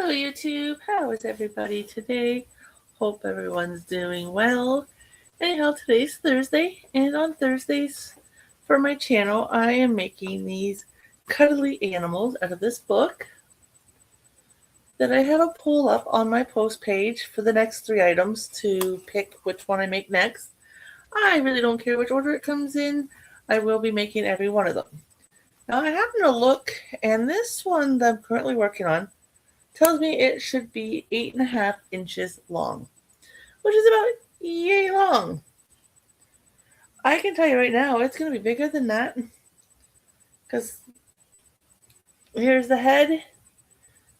Hello YouTube, how is everybody today? Hope everyone's doing well. Anyhow, today's Thursday, and on Thursdays for my channel, I am making these cuddly animals out of this book that I have a poll up on my post page for the next 3 items to pick which one I make next. I really don't care which order it comes in. I will be making every one of them. Now I happen to look, and this one that I'm currently working on tells me it should be 8.5 inches long, which is about yay long. I can tell you right now, it's going to be bigger than that, because here's the head,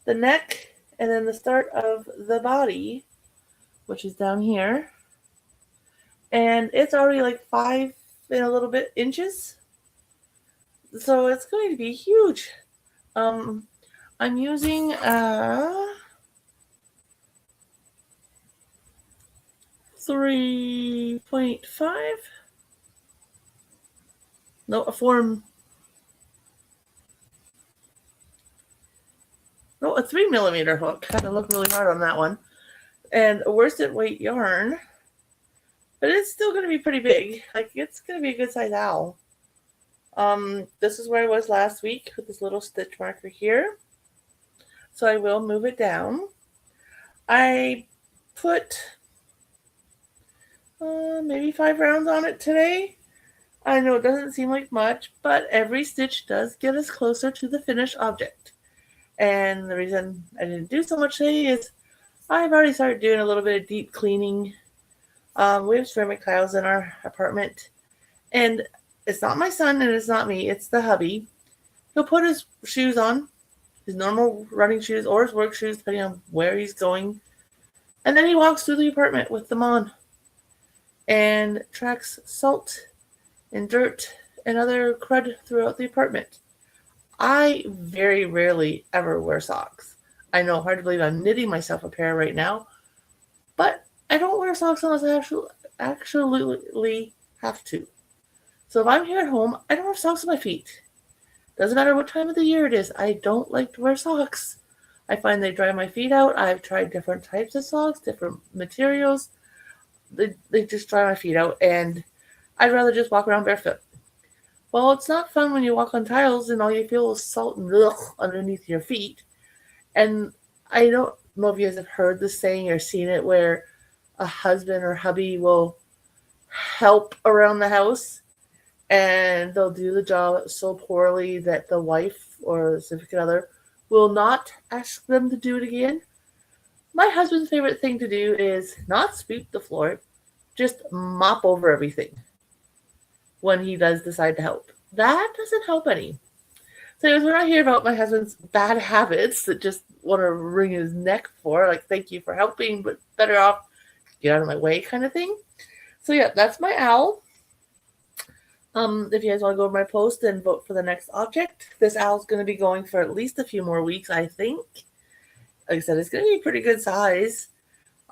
the neck, and then the start of the body, which is down here, and it's already like 5 and a little bit inches, so it's going to be huge. I'm using 3.5. No, a 3mm hook. Had to look really hard on that one. And a worsted weight yarn. But it's still going to be pretty big. Like, it's going to be a good size owl. This is where I was last week with this little stitch marker here. So I will move it down. I put maybe 5 rounds on it today. I know it doesn't seem like much, but every stitch does get us closer to the finished object. And the reason I didn't do so much today is I've already started doing a little bit of deep cleaning. We have ceramic tiles in our apartment, and it's not my son and it's not me, it's the hubby. He'll put his shoes on, his normal running shoes or his work shoes, depending on where he's going, and then he walks through the apartment with them on and tracks salt and dirt and other crud throughout the apartment. I very rarely ever wear socks. I know, hard to believe I'm knitting myself a pair right now, but I don't wear socks unless I actually have to. So if I'm here at home, I don't have socks on my feet. Doesn't matter what time of the year it is, I don't like to wear socks. I find they dry my feet out. I've tried different types of socks, different materials. They just dry my feet out, and I'd rather just walk around barefoot. Well, it's not fun when you walk on tiles and all you feel is salt and ugh underneath your feet. And I don't know if you guys have heard this saying or seen it where a husband or hubby will help around the house and they'll do the job so poorly that the wife or significant other will not ask them to do it again. My husband's favorite thing to do is not sweep the floor, just mop over everything when he does decide to help. That doesn't help any. So when I hear about my husband's bad habits that just want to wring his neck for, like, thank you for helping, but better off get out of my way kind of thing. So yeah, that's my owl. If you guys want to go over my post and vote for the next object, this owl's going to be going for at least a few more weeks, I think. Like I said, it's going to be a pretty good size.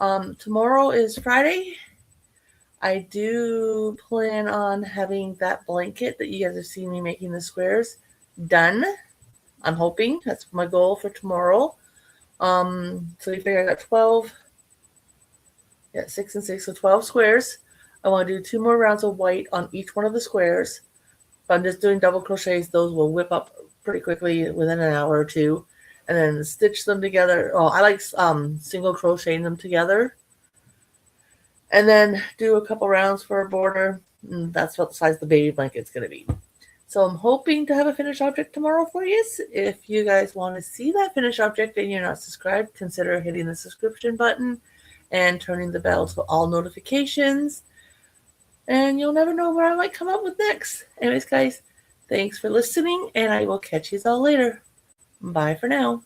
Tomorrow is Friday. I do plan on having that blanket that you guys have seen me making the squares done. I'm hoping. That's my goal for tomorrow. So you figure I got 12. Yeah, 6 and 6, so 12 squares. I want to do 2 more rounds of white on each one of the squares. If I'm just doing double crochets, those will whip up pretty quickly within an hour or two. And then stitch them together. Oh, I like single crocheting them together. And then do a couple rounds for a border. And that's what the size the baby blanket's going to be. So I'm hoping to have a finished object tomorrow for you. If you guys want to see that finished object and you're not subscribed, consider hitting the subscription button and turning the bell to all notifications. And you'll never know where I might come up with next. Anyways, guys, thanks for listening, and I will catch you all later. Bye for now.